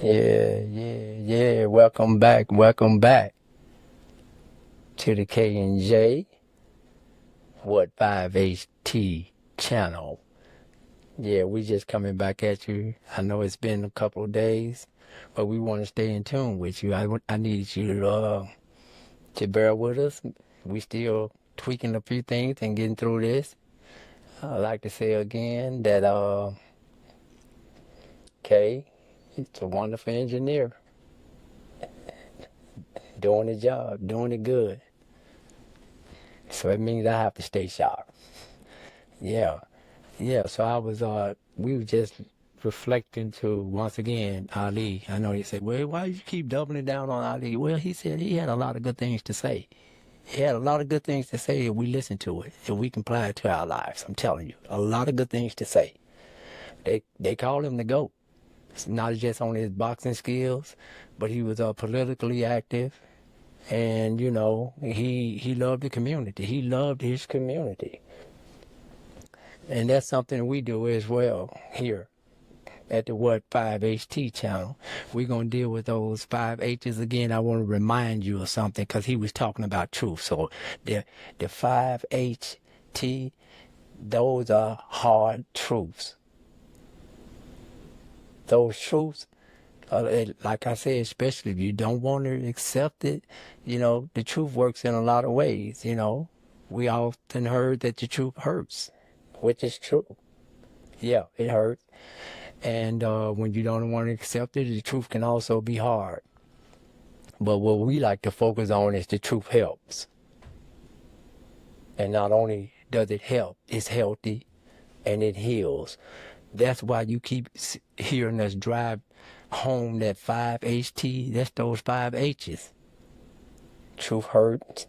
Yeah. Welcome back to the K&J WHAT5HT channel. Yeah, we just coming back at you. I know it's been a couple of days, but we want to stay in tune with you. I need you to bear with us. We still tweaking a few things and getting through this. I'd like to say again that Kay, he's a wonderful engineer, doing the job, doing it good. So it means I have to stay sharp. Yeah. So we were just reflecting to, once again, Ali. I know he said, well, why you keep doubling down on Ali? Well, he said he had a lot of good things to say. He had a lot of good things to say if we listen to it, if we can apply it to our lives. I'm telling you, a lot of good things to say. They call him the GOAT. It's not just on his boxing skills, but he was politically active. And, he loved the community. He loved his community. And that's something we do as well here at the WHAT5HT channel. We're going to deal with those 5 H's again. I want to remind you of something because he was talking about truth. So the 5HT, those are hard truths. Those truths, like I said, especially if you don't want to accept it, the truth works in a lot of ways. We often heard that the truth hurts, which is true. Yeah, it hurts. And when you don't want to accept it, the truth can also be hard. But what we like to focus on is the truth helps. And not only does it help, it's healthy and it heals. That's why you keep hearing us drive home that 5HT. That's those 5 H's. Truth hurts,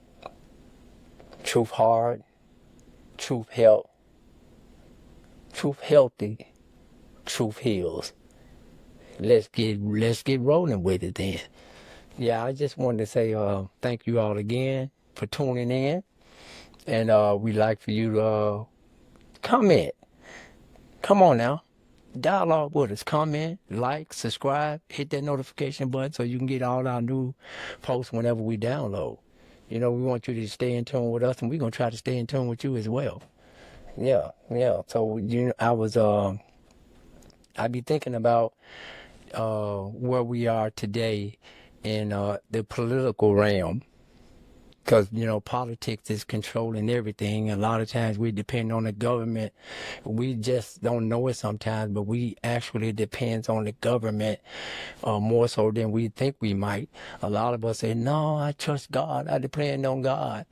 truth hard, truth help, truth healthy, truth heals. Let's get rolling with it then. Yeah, I just wanted to say thank you all again for tuning in, and we'd like for you to comment. Come on now, dialogue with us. Comment, like, subscribe, hit that notification button so you can get all our new posts whenever we download. We want you to stay in tune with us, and we're gonna try to stay in tune with you as well. Yeah. So I be thinking about where we are today in the political realm, because politics is controlling everything. A lot of times we depend on the government. We just don't know it sometimes, but we actually depend on the government more so than we think we might. A lot of us say, no, I trust God, I depend on God,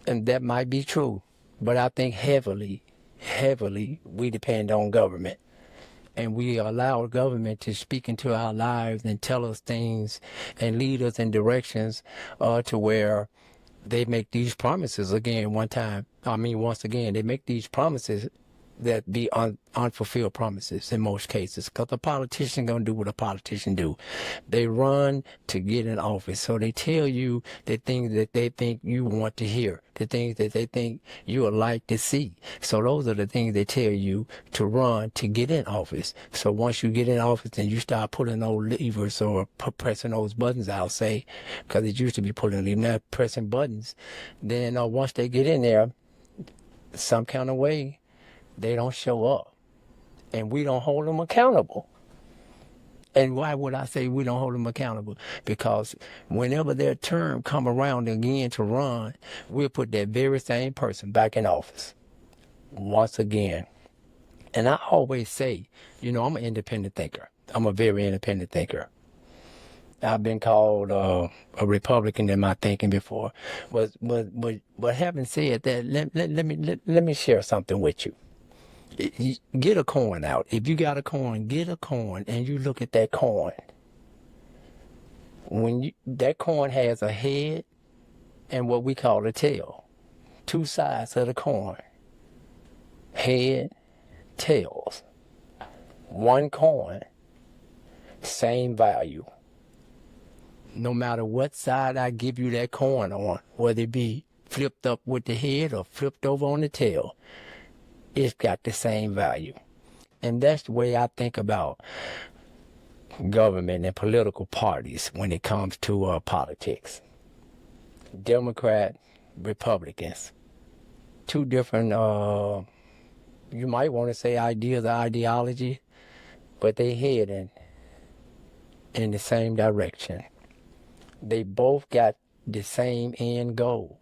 and that might be true, but I think heavily we depend on government. And we allow government to speak into our lives and tell us things and lead us in directions to where they make these promises once again, they make these promises that be unfulfilled promises in most cases, because the politician gonna do what a politician do. They run to get in office, so they tell you the things that they think you want to hear, the things that they think you would like to see. So those are the things they tell you to run to get in office. So once you get in office and you start pulling those levers or pressing those buttons, I'll say, because it used to be pulling levers, now pressing buttons, then once they get in there, some kind of way, they don't show up, and we don't hold them accountable. And why would I say we don't hold them accountable? Because whenever their term come around again to run, we'll put that very same person back in office once again. And I always say, I'm an independent thinker. I'm a very independent thinker. I've been called a Republican in my thinking before. But having said that, let me share something with you. Get a coin out. If you got a coin, get a coin and you look at that coin. That coin has a head and what we call a tail. Two sides of the coin. Head, tails. One coin, same value. No matter what side I give you that coin on, whether it be flipped up with the head or flipped over on the tail, it's got the same value. And that's the way I think about government and political parties when it comes to politics. Democrat, Republicans. Two different, you might want to say ideas or ideology, but they head in the same direction. They both got the same end goal.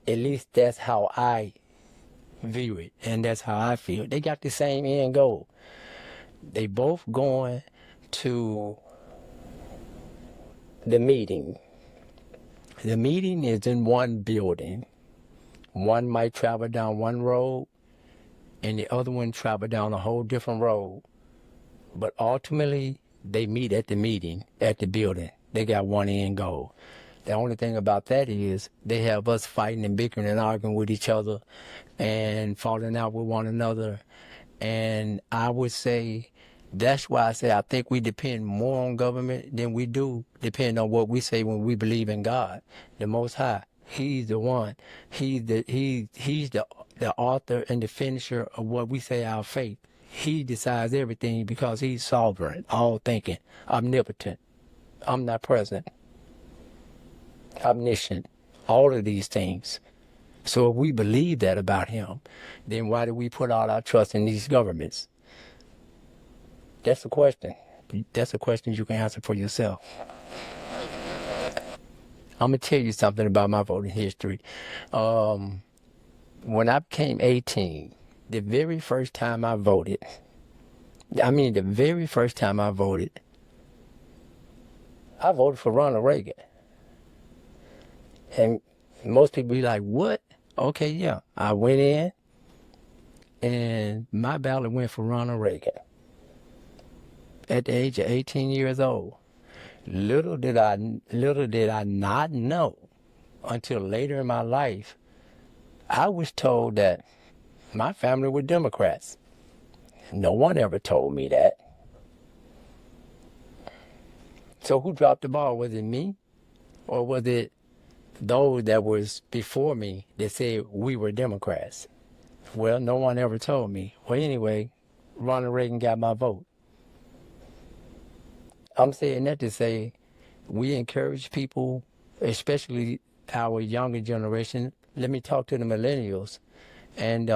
At least that's how I view it, and that's how I feel. They got the same end goal. They both going to the meeting. The meeting is in one building. One might travel down one road, and the other one travel down a whole different road. But ultimately, they meet at the meeting, at the building. They got one end goal. The only thing about that is they have us fighting and bickering and arguing with each other and falling out with one another. And I would say that's why I say I think we depend more on government than we do depend on what we say when we believe in God, the Most High. He's the one. He's the author and the finisher of what we say our faith. He decides everything because he's sovereign, all-thinking, omnipotent, omnipresent, omniscient, all of these things. So if we believe that about him, then why do we put all our trust in these governments? That's a question. That's a question you can answer for yourself. I'm going to tell you something about my voting history. When I became 18, the very first time I voted, I voted for Ronald Reagan. And most people be like, what? Okay, yeah. I went in, and my ballot went for Ronald Reagan at the age of 18 years old. Little did I not know until later in my life, I was told that my family were Democrats. No one ever told me that. So who dropped the ball? Was it me? Or was it those that was before me that said we were Democrats? Well, no one ever told me. Well, anyway, Ronald Reagan got my vote. I'm saying that to say we encourage people, especially our younger generation. Let me talk to the millennials and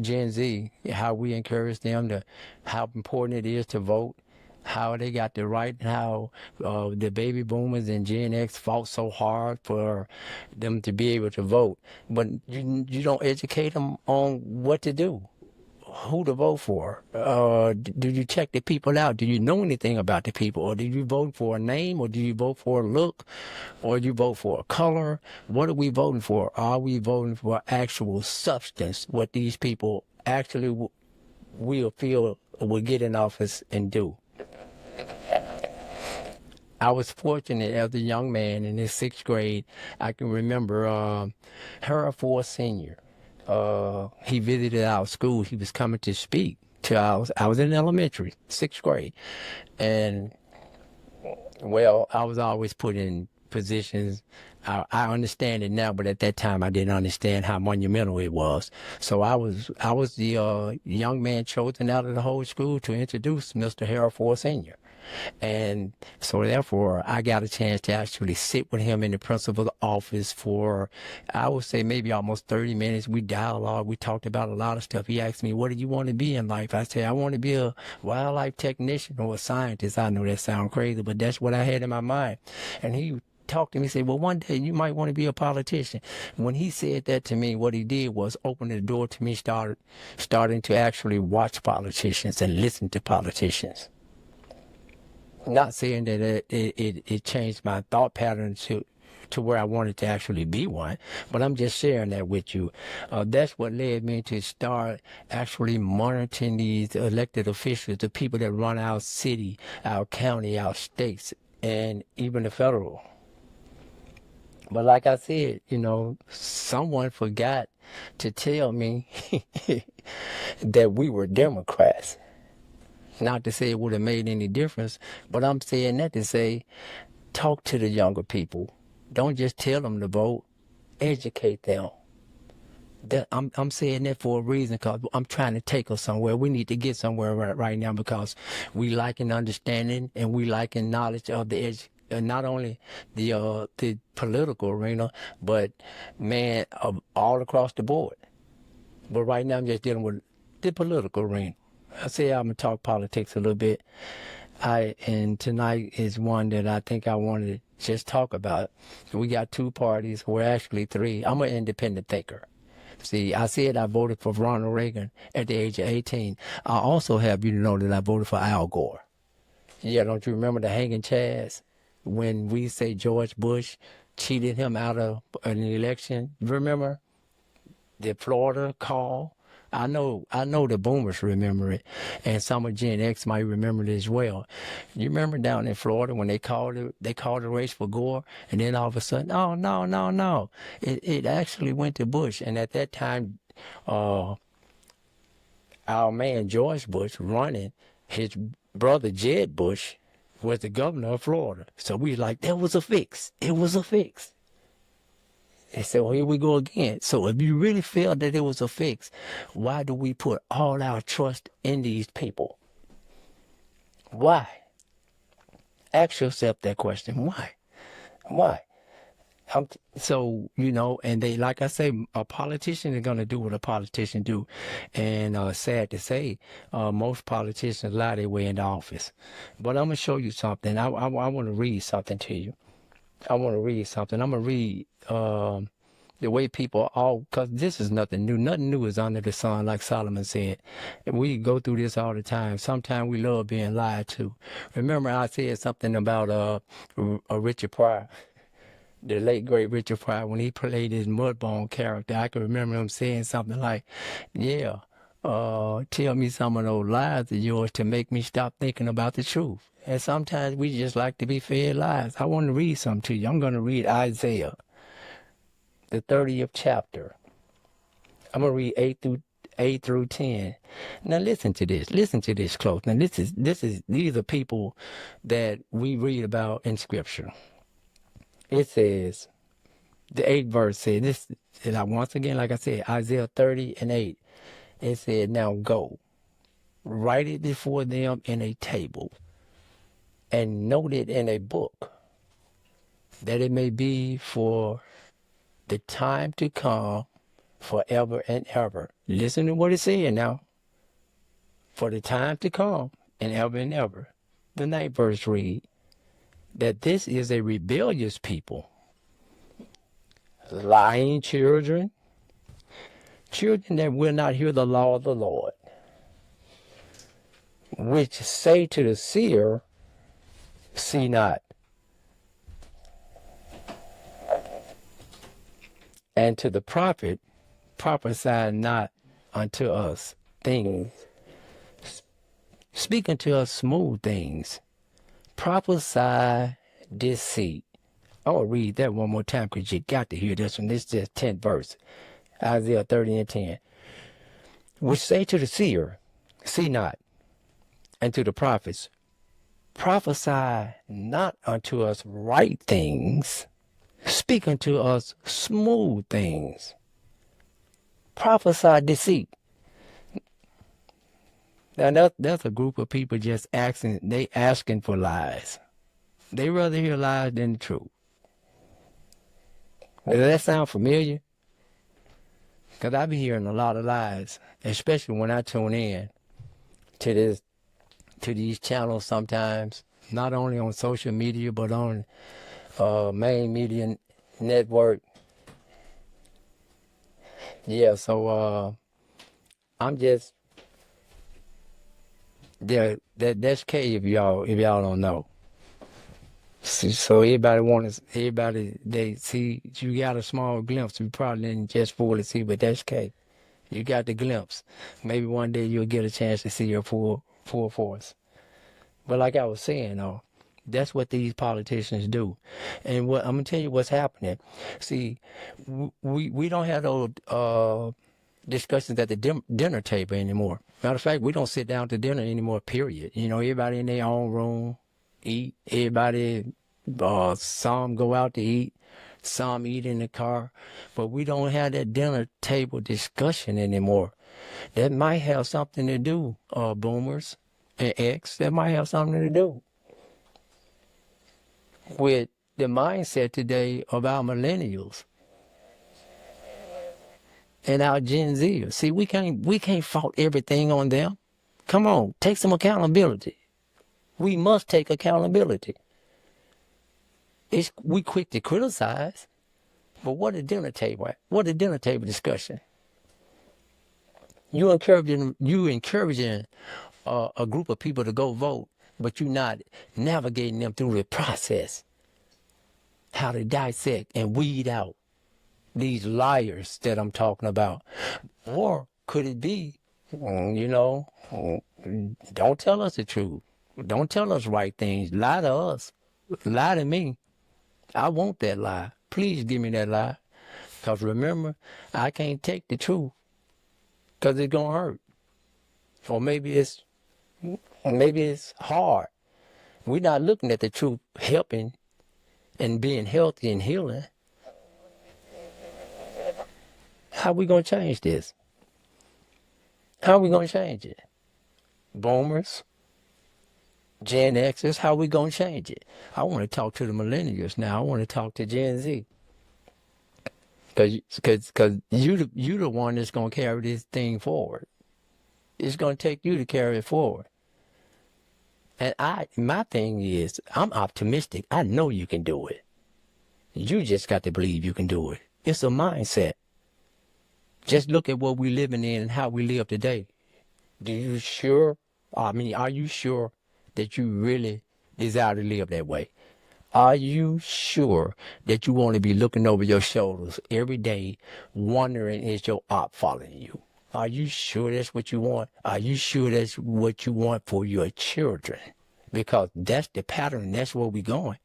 Gen Z, how we encourage them to, how important it is to vote, how they got the right, and how the baby boomers and Gen X fought so hard for them to be able to vote. But you don't educate them on what to do, who to vote for. Do you check the people out? Do you know anything about the people? Or do you vote for a name? Or do you vote for a look? Or do you vote for a color? What are we voting for? Are we voting for actual substance, what these people actually will feel will get in office and do? I was fortunate as a young man in the 6th grade. I can remember Harold Ford Sr. He visited our school. He was coming to speak to us. I was in elementary, 6th grade. And, well, I was always put in positions. I understand it now, but at that time I didn't understand how monumental it was. So I was the young man chosen out of the whole school to introduce Mr. Harold Ford Sr. And so therefore, I got a chance to actually sit with him in the principal's office for, I would say, maybe almost 30 minutes. We dialogued. We talked about a lot of stuff. He asked me, what do you want to be in life? I said, I want to be a wildlife technician or a scientist. I know that sounds crazy, but that's what I had in my mind. And he talked to me, said, well, one day you might want to be a politician. When he said that to me, what he did was open the door to me starting to actually watch politicians and listen to politicians. Not saying that it changed my thought pattern to where I wanted to actually be one, but I'm just sharing that with you. That's what led me to start actually monitoring these elected officials, the people that run our city, our county, our states, and even the federal. But like I said, you know, someone forgot to tell me that we were Democrats. Not to say it would have made any difference, but I'm saying that to say, talk to the younger people. Don't just tell them to vote. Educate them. I'm saying that for a reason, because I'm trying to take us somewhere. We need to get somewhere right now, because we lacking understanding and we lacking knowledge of not only the political arena, but man, all across the board. But right now I'm just dealing with the political arena. I say I'm gonna talk politics a little bit. And tonight is one that I think I wanted to just talk about. We got two parties, well actually three. I'm an independent thinker. See, I said I voted for Ronald Reagan at the age of 18. I also have you to know that I voted for Al Gore. Yeah, don't you remember the hanging chads? When we say George Bush cheated him out of an election, remember? The Florida call. I know the boomers remember it, and some of Gen X might remember it as well. You remember down in Florida when they called the race for Gore, and then all of a sudden, oh no, it actually went to Bush, and at that time, our man George Bush running, his brother Jeb Bush was the governor of Florida. So we like, that was a fix. It was a fix. And so here we go again. So if you really feel that it was a fix, why do we put all our trust in these people? Why? Ask yourself that question. Why? So, and they, like I say, a politician is going to do what a politician do. And sad to say, most politicians lie their way into office. But I'm going to show you something. I want to read something to you. I'm going to read the way people because this is nothing new. Nothing new is under the sun, like Solomon said. And we go through this all the time. Sometimes we love being lied to. Remember I said something about Richard Pryor, the late, great Richard Pryor, when he played his Mudbone character. I can remember him saying something like, yeah, tell me some of those lies of yours to make me stop thinking about the truth. And sometimes we just like to be fed lies. I want to read something to you. I'm going to read Isaiah, the 30th chapter. I'm going to read 8 through 10. Now listen to this. Listen to this close. Now these are people that we read about in Scripture. It says, the 8th verse says this. And once again, like I said, Isaiah 30 and 8. It said, now go, write it before them in a table, and note it in a book, that it may be for the time to come, forever and ever. Listen to what it's saying now. For the time to come, and ever. The 9th verse read, that this is a rebellious people, lying children that will not hear the law of the Lord, which say to the seer, see not, and to the prophet, prophesy not unto us things, speak unto us smooth things, prophesy deceit. I'm going to read that one more time, because you got to hear this one. This is just 10th verse, Isaiah 30 and 10. Which say to the seer, see not, and to the prophets, prophesy not unto us right things, speak unto us smooth things, prophesy deceit. Now that's a group of people just asking for lies. They rather hear lies than the truth. Does that sound familiar? Because I be hearing a lot of lies, especially when I tune in to these channels sometimes, not only on social media, but on main media network. Yeah, so I'm just there. That's K if y'all don't know. So everybody they see you got a small glimpse. You probably didn't just fully see, but that's K. You got the glimpse. Maybe one day you'll get a chance to see your full force. But like I was saying, that's what these politicians do. And what I'm gonna tell you what's happening. See, we don't have those discussions at the dinner table anymore. Matter of fact, we don't sit down to dinner anymore, period. Everybody in their own room, eat. Everybody, some go out to eat. Some eat in the car, but we don't have that dinner table discussion anymore. That might have something to do, boomers and X, that might have something to do with the mindset today of our millennials and our Gen Zers. See, we can't fault everything on them. Come on, take some accountability. We must take accountability. We quick to criticize, but what a dinner table? What a dinner table discussion. You encouraging a group of people to go vote, but you're not navigating them through the process. How to dissect and weed out these liars that I'm talking about. Or could it be, don't tell us the truth. Don't tell us right things. Lie to us. Lie to me. I want that lie. Please give me that lie. Because remember, I can't take the truth. Because it's going to hurt. Or maybe it's hard. We're not looking at the truth helping and being healthy and healing. How are we going to change this? How are we going to change it? Boomers, Gen Xers, how are we going to change it? I want to talk to the millennials now. I want to talk to Gen Z. Because you the one that's going to carry this thing forward. It's going to take you to carry it forward. And my thing is, I'm optimistic. I know you can do it. You just got to believe you can do it. It's a mindset. Just look at what we're living in and how we live today. Are you sure that you really desire to live that way? Are you sure that you want to be looking over your shoulders every day, wondering is your op following you? Are you sure that's what you want? Are you sure that's what you want for your children? Because that's the pattern. That's where we're going.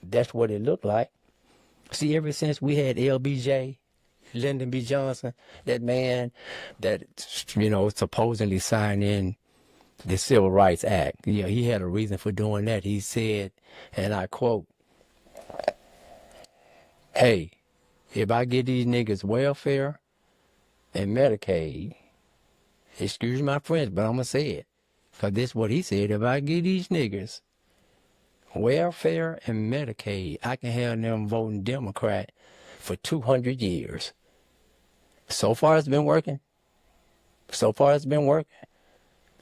That's what it looked like. See, ever since we had LBJ, Lyndon B. Johnson, that man that, supposedly signed in the Civil Rights Act. He had a reason for doing that. He said, and I quote, "Hey, if I get these niggas welfare and Medicaid," excuse my French, but I'm going to say it, because this is what he said, "if I get these niggas welfare and Medicaid, I can have them voting Democrat for 200 years. So far it's been working.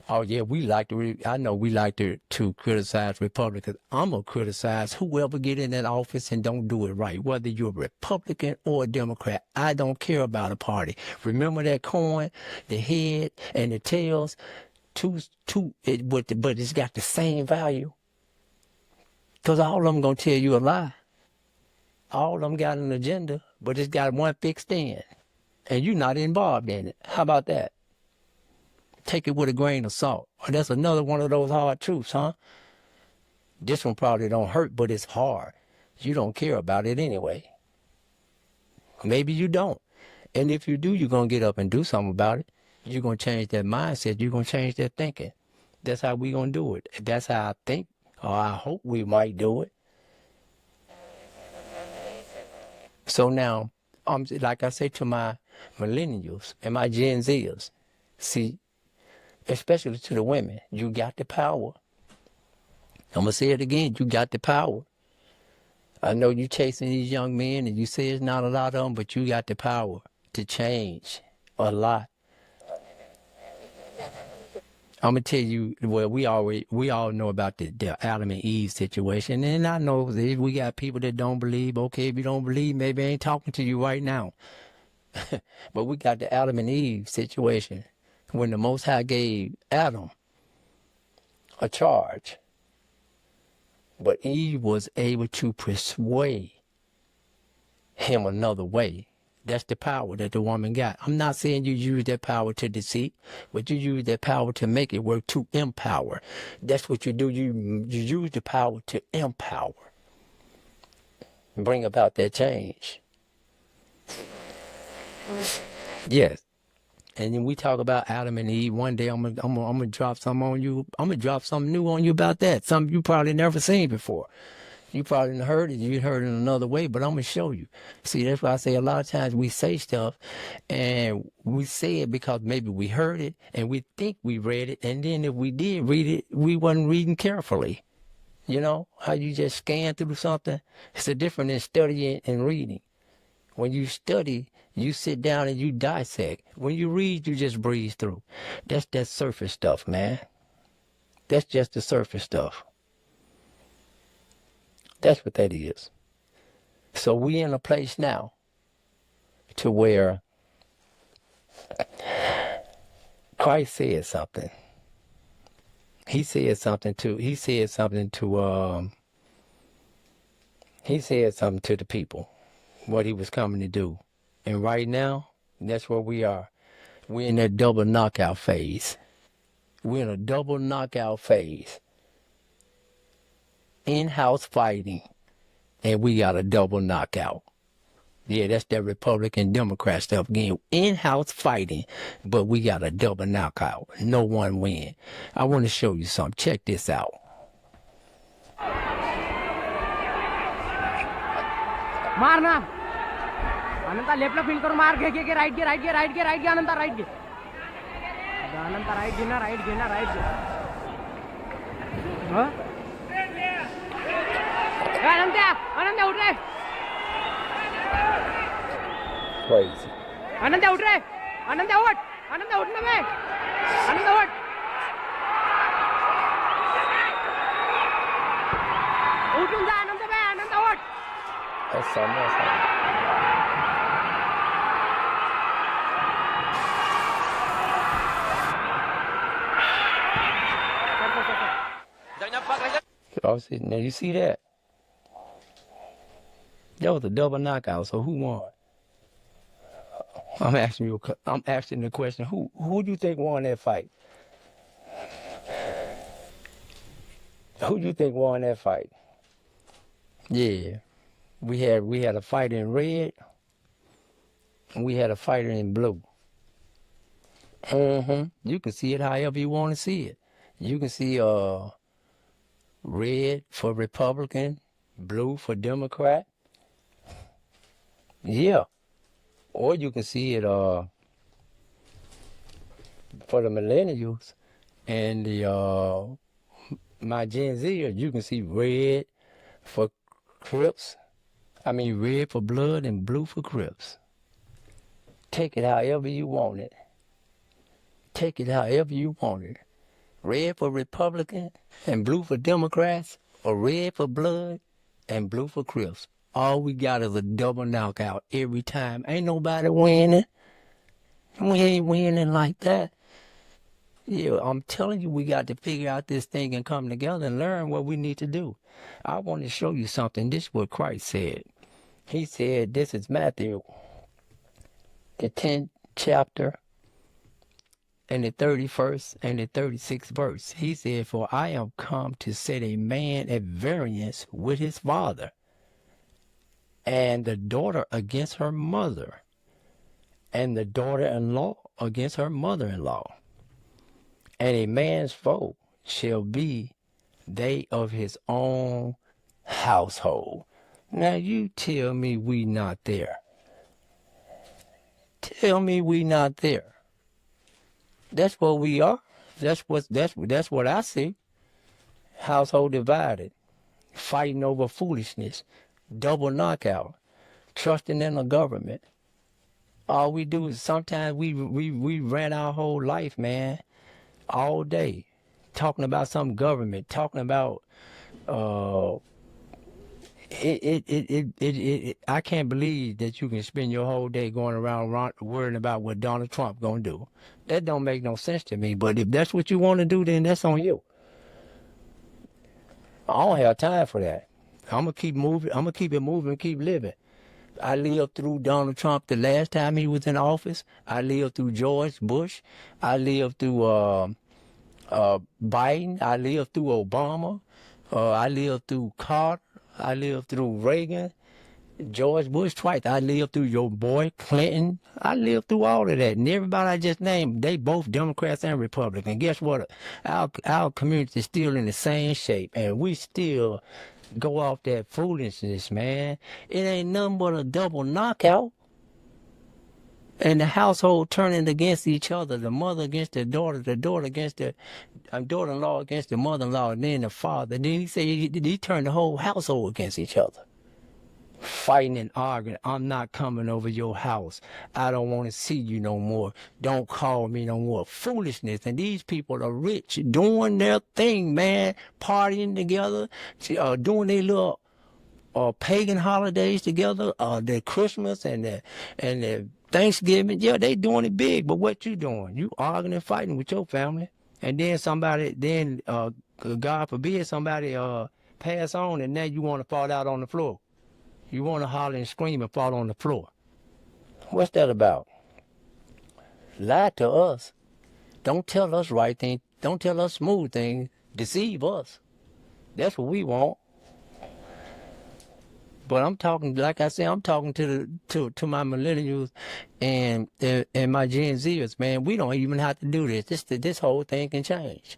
Oh yeah, I know we like to criticize Republicans. I'm going to criticize whoever get in that office and don't do it right. Whether you're a Republican or a Democrat, I don't care about a party. Remember that coin, the head and the tails, but it's got the same value. Because all of them going to tell you a lie. All of them got an agenda, but it's got one fixed end. And you're not involved in it. How about that? Take it with a grain of salt. Or that's another one of those hard truths, huh? This one probably don't hurt, but it's hard. You don't care about it anyway. Maybe you don't. And if you do, you're going to get up and do something about it. You're going to change that mindset. You're going to change that thinking. That's how we're going to do it. That's how I think, or I hope we might do it. So now, like I say to my millennials and my Gen Zers, see, especially to the women, you got the power. I'm going to say it again, you got the power. I know you chasing these young men and you say it's not a lot of them, but you got the power to change a lot. I'm going to tell you, well, we all know about the Adam and Eve situation. And I know we got people that don't believe. Okay, if you don't believe, maybe I ain't talking to you right now. But we got the Adam and Eve situation when the Most High gave Adam a charge. But Eve was able to persuade him another way. That's the power that the woman got. I'm not saying you use that power to deceive, but you use that power to make it work, to empower. That's what you do. You use the power to empower. Bring about that change. Yes. And then we talk about Adam and Eve. One day I'm gonna drop something on you. I'm gonna drop something new on you about that. Something you probably never seen before. You probably didn't heard it. You heard it another way, but I'm going to show you. See, that's why I say a lot of times we say stuff, and we say it because maybe we heard it, and we think we read it, and then if we did read it, we wasn't reading carefully. You know, how you just scan through something? It's a different than studying and reading. When you study, you sit down and you dissect. When you read, you just breeze through. That's that surface stuff, man. That's just the surface stuff. That's what that is. So we in a place now to where Christ said something. He said something to the people, what he was coming to do. And right now, that's where we are. We're in that double knockout phase. We're in a double knockout phase. In-house fighting, and we got a double knockout. Yeah, that's that Republican Democrat stuff again. In-house fighting, but we got a double knockout. No one win. I want to show you something. Check this out. मारना अनंता लेफ्टला feel करून मार घे घे right घे right घे right घे right घे अनंता right घे अनंता राईट घे ना राईट घे ना राईट घे अनंत्या अनंत्या उठ रे Crazy. अनंत्या उठ रे अनंत्या उठ ना बे अनंत्या उठ उठून जा अनंत्या बे अनंत्या उठ That's something else. Oh, see, now you see that? That was a double knockout. So who won? I'm asking the question. Who do you think won that fight? Who do you think won that fight? Yeah, we had a fighter in red, and we had a fighter in blue. You can see it however you want to see it. You can see red for Republican, blue for Democrat. Yeah. Or you can see it for the millennials and the my Gen Zers. You can see red for Crips. I mean red for blood and blue for Crips. Take it however you want it. Take it however you want it. Red for Republican and blue for Democrats, or red for blood and blue for Crips. All we got is a double knockout every time. Ain't nobody winning. We ain't winning like that. Yeah, I'm telling you, we got to figure out this thing and come together and learn what we need to do. I want to show you something. This is what Christ said. He said, this is Matthew, the 10th chapter, and the 31st and the 36th verse. He said, for I am come to set a man at variance with his father, and the daughter against her mother, and the daughter-in-law against her mother-in-law. And a man's foe shall be they of his own household. Now you tell me we not there. Tell me we not there. That's what we are. That's what I see. Household divided, fighting over foolishness, double knockout, trusting in the government. All we do is sometimes we ran our whole life, man, all day, talking about some government, talking about I can't believe that you can spend your whole day going around worrying about what Donald Trump gonna do. That don't make no sense to me. But if that's what you want to do, then that's on you. I don't have time for that. I'm gonna keep moving. I'm gonna keep it moving, keep living. I lived through Donald Trump the last time he was in office. I lived through George Bush. I lived through Biden. I lived through Obama. I lived through Carter. I lived through Reagan, George Bush twice. I lived through your boy Clinton. I lived through all of that. And everybody I just named, they both Democrats and Republicans. Guess what? Our community is still in the same shape, and we still Go off that foolishness, man. It ain't nothing but a double knockout. And the household turning against each other, the mother against the daughter against the daughter-in-law against the mother-in-law, and then the father. Then he said he turned the whole household against each other. Fighting and arguing. I'm not coming over your house. I don't want to see you no more. Don't call me no more. Foolishness. And these people are rich, doing their thing, man. Partying together, doing their little pagan holidays together, their Christmas and their Thanksgiving. Yeah, they doing it big. But what you doing? You arguing and fighting with your family. And then God forbid somebody pass on, and now you want to fall out on the floor. You want to holler and scream and fall on the floor. What's that about? Lie to us. Don't tell us right things. Don't tell us smooth things. Deceive us. That's what we want. But I'm talking, like I said, I'm talking to my millennials and my Gen Zers, man. We don't even have to do this. This whole thing can change.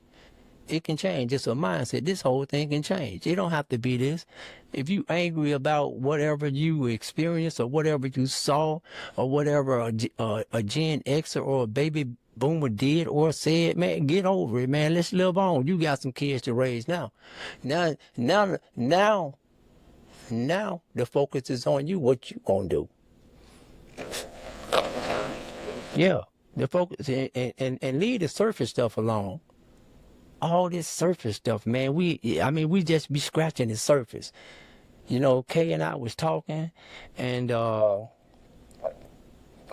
It can change. It's a mindset. This whole thing can change. It don't have to be this. If you angry about whatever you experienced or whatever you saw or whatever a Gen Xer or a baby boomer did or said, man, get over it, man. Let's live on. You got some kids to raise now. Now the focus is on you. What you gonna do? Yeah, the focus and leave the surface stuff alone. All this surface stuff, man, we just be scratching the surface. You know, Kay and I was talking, and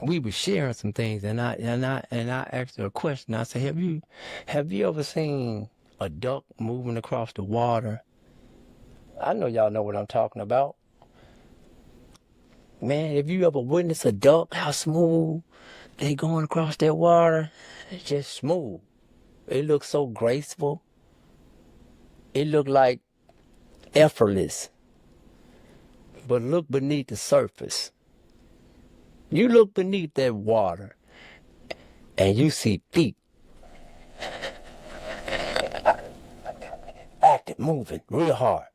we were sharing some things, and I asked her a question. I said, have you ever seen a duck moving across the water? I know y'all know what I'm talking about. Man, have you ever witnessed a duck, how smooth they going across that water? It's just smooth. It looks so graceful. It looked like effortless. But look beneath the surface. You look beneath that water and you see feet active, moving real hard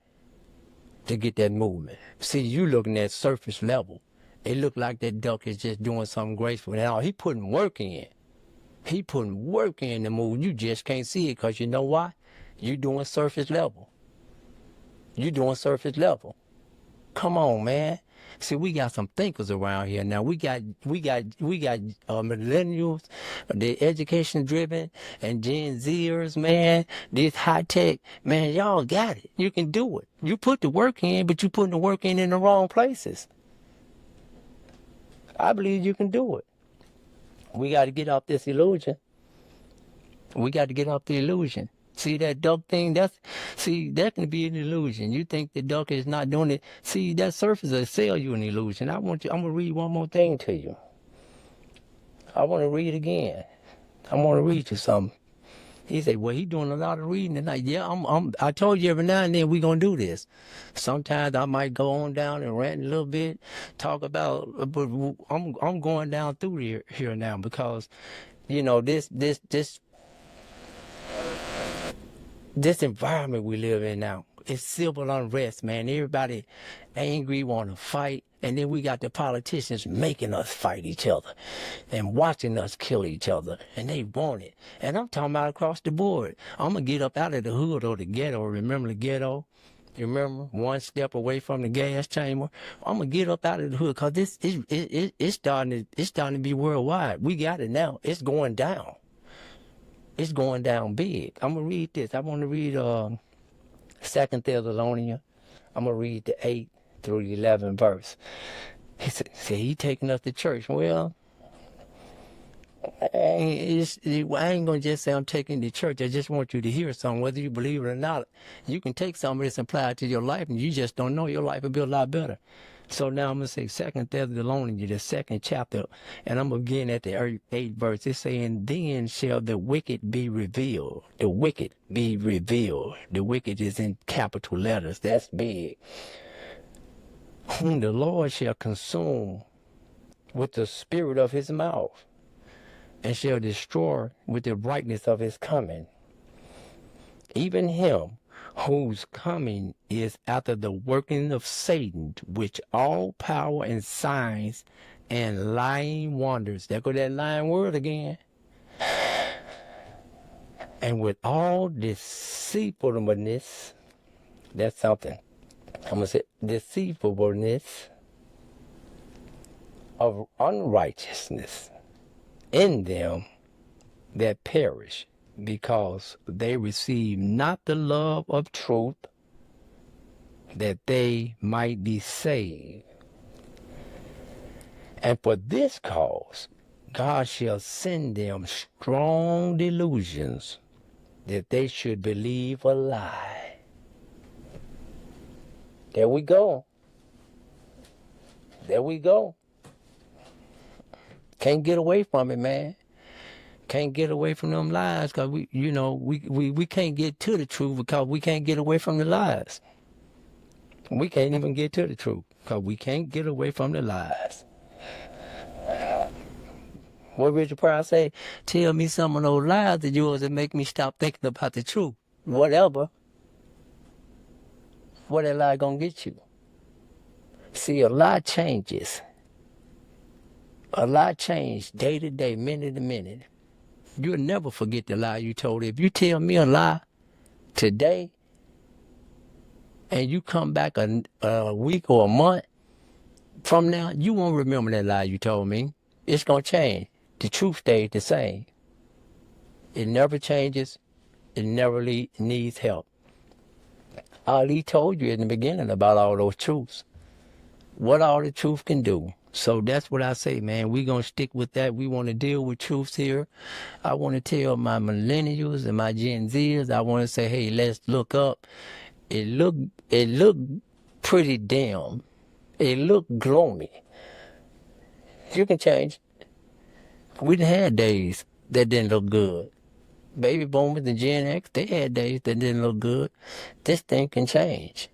to get that movement. See, you looking at surface level. It looked like that duck is just doing something graceful. Now, he putting work in. He putting work in the move. You just can't see it because you know why? You doing surface level. You doing surface level. Come on, man. See, we got some thinkers around here now. We got millennials, the education driven, and Gen Zers, man. This high tech, man. Y'all got it. You can do it. You put the work in, but you putting the work in the wrong places. I believe you can do it. We got to get off this illusion. We got to get off the illusion. See that duck thing? That can be an illusion. You think the duck is not doing it. See, that surface will sell you an illusion. I'm going to read one more thing to you. I want to read again. I want to read you something. He said, well, he doing a lot of reading tonight. Yeah, I told you every now and then we going to do this. Sometimes I might go on down and rant a little bit, talk about, but I'm going down through here now because, you know, this environment we live in now, it's civil unrest, man. Everybody angry, want to fight. And then we got the politicians making us fight each other and watching us kill each other. And they want it. And I'm talking about across the board. I'm going to get up out of the hood or the ghetto. Remember the ghetto? You remember? One step away from the gas chamber. I'm going to get up out of the hood because it's starting to be worldwide. We got it now. It's going down. It's going down big. I'm going to read this. I want to read 2 Thessalonians. I'm going to read the 8th through the 11th verse. He said he taking us to church. Well, I ain't going to just say I'm taking you to church. I just want you to hear something, whether you believe it or not. You can take some of this and apply it to your life, and you just don't know your life will be a lot better. So now I'm going to say 2 Thessalonians, the 2nd chapter, and I'm going to begin at the 8th verse. It's saying, then shall the wicked be revealed. The wicked be revealed. The wicked is in capital letters. That's big. Whom the Lord shall consume with the spirit of his mouth, and shall destroy with the brightness of his coming. Even him whose coming is after the working of Satan, which all power and signs and lying wonders. There go that lying word again. And with all deceitfulness, that's something. I'm going to say deceitfulness of unrighteousness in them that perish, because they receive not the love of truth, that they might be saved. And for this cause, God shall send them strong delusions, that they should believe a lie. There we go. There we go. Can't get away from it, man. Can't get away from them lies, because we can't get to the truth because we can't get away from the lies. We can't even get to the truth because we can't get away from the lies. What Richard Pryor say? Tell me some of those lies of yours that make me stop thinking about the truth. Whatever. What that lie gonna get you? See, a lie changes. A lie changes day to day, minute to minute. You'll never forget the lie you told. If you tell me a lie today and you come back a week or a month from now, you won't remember that lie you told me. It's going to change. The truth stays the same. It never changes. It never needs help. Ali told you in the beginning about all those truths. What all the truth can do. So that's what I say, man. We're going to stick with that. We want to deal with truths here. I want to tell my millennials and my Gen Zers, I want to say, hey, let's look up. It look pretty dim. It look gloomy. You can change. We done had days that didn't look good. Baby boomers and Gen X, they had days that didn't look good. This thing can change.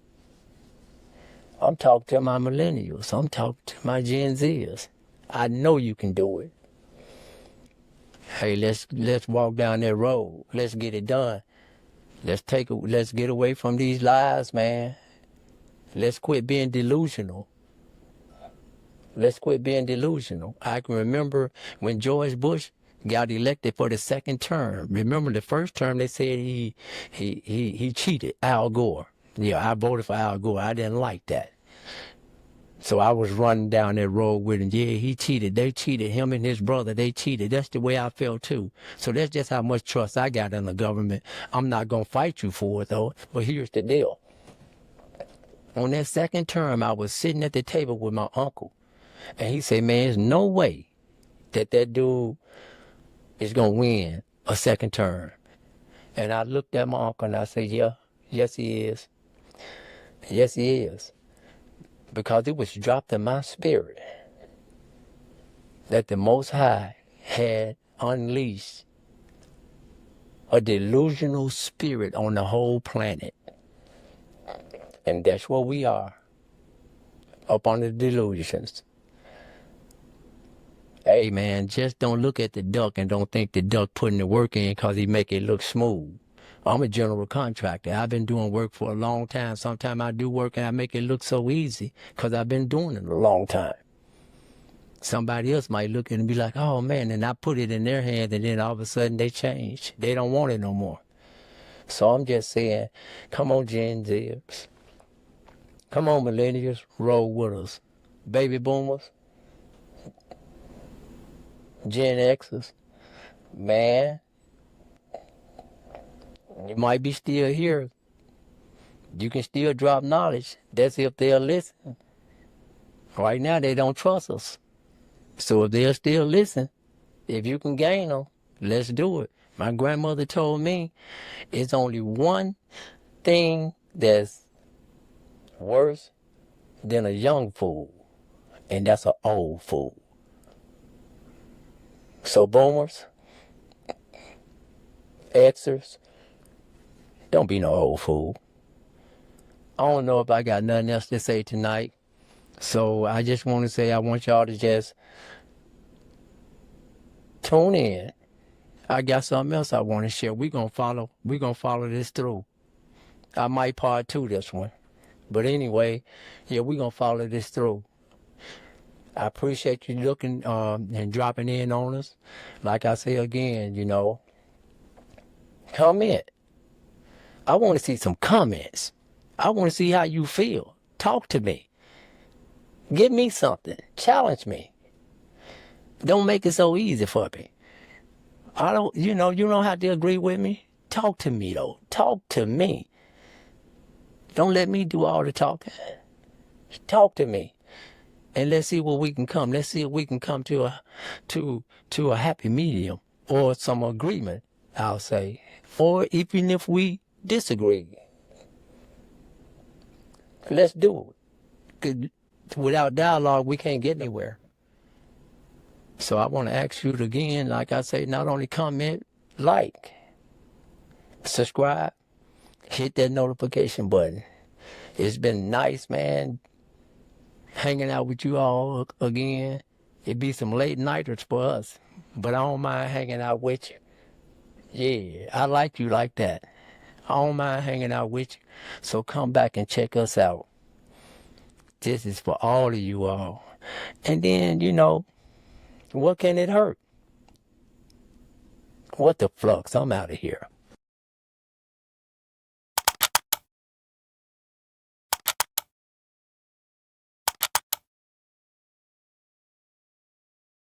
I'm talking to my millennials. I'm talking to my Gen Zers. I know you can do it. Hey, let's walk down that road. Let's get it done. Let's get away from these lies, man. Let's quit being delusional. Let's quit being delusional. I can remember when George Bush got elected for the second term. Remember the first term they said he cheated, Al Gore. Yeah, I voted for Al Gore. I didn't like that. So I was running down that road with him. Yeah, he cheated. They cheated. Him and his brother, they cheated. That's the way I felt too. So that's just how much trust I got in the government. I'm not going to fight you for it though. But here's the deal. On that second term, I was sitting at the table with my uncle. And he said, man, there's no way that dude is going to win a second term. And I looked at my uncle and I said, yeah, yes he is. Yes he is. Because it was dropped in my spirit that the Most High had unleashed a delusional spirit on the whole planet. And that's what we are, up on the delusions. Hey man, just don't look at the duck and don't think the duck putting the work in because he make it look smooth. I'm a general contractor. I've been doing work for a long time. Sometimes I do work and I make it look so easy because I've been doing it a long time. Somebody else might look at it and be like, oh man, and I put it in their hands and then all of a sudden they change. They don't want it no more. So I'm just saying, come on Gen Zers. Come on millennials, roll with us. Baby boomers, Gen Xers, man. You might be still here. You can still drop knowledge. That's if they'll listen. Right now, they don't trust us. So if they'll still listen, if you can gain them, let's do it. My grandmother told me it's only one thing that's worse than a young fool, and that's an old fool. So boomers, Xers, don't be no old fool. I don't know if I got nothing else to say tonight. So I just want to say I want y'all to just tune in. I got something else I want to share. We're gonna follow this through. I might part two this one. But anyway, yeah, we're going to follow this through. I appreciate you looking and dropping in on us. Like I say again, you know, comment. I want to see some comments. I want to see how you feel. Talk to me. Give me something. Challenge me. Don't make it so easy for me. You don't have to agree with me. Talk to me, though. Talk to me. Don't let me do all the talking. Talk to me. And let's see where we can come. Let's see if we can come to a happy medium or some agreement, I'll say. Or even if we disagree. Let's do it. 'Cause without dialogue, we can't get anywhere. So I want to ask you again, like I say, not only comment, like, subscribe, hit that notification button. It's been nice, man, hanging out with you all again. It be some late nighters for us, but I don't mind hanging out with you. Yeah, I like you like that. I don't mind hanging out with you. So come back and check us out. This is for all of you all. And then, you know, what can it hurt? What the flux? I'm out of here.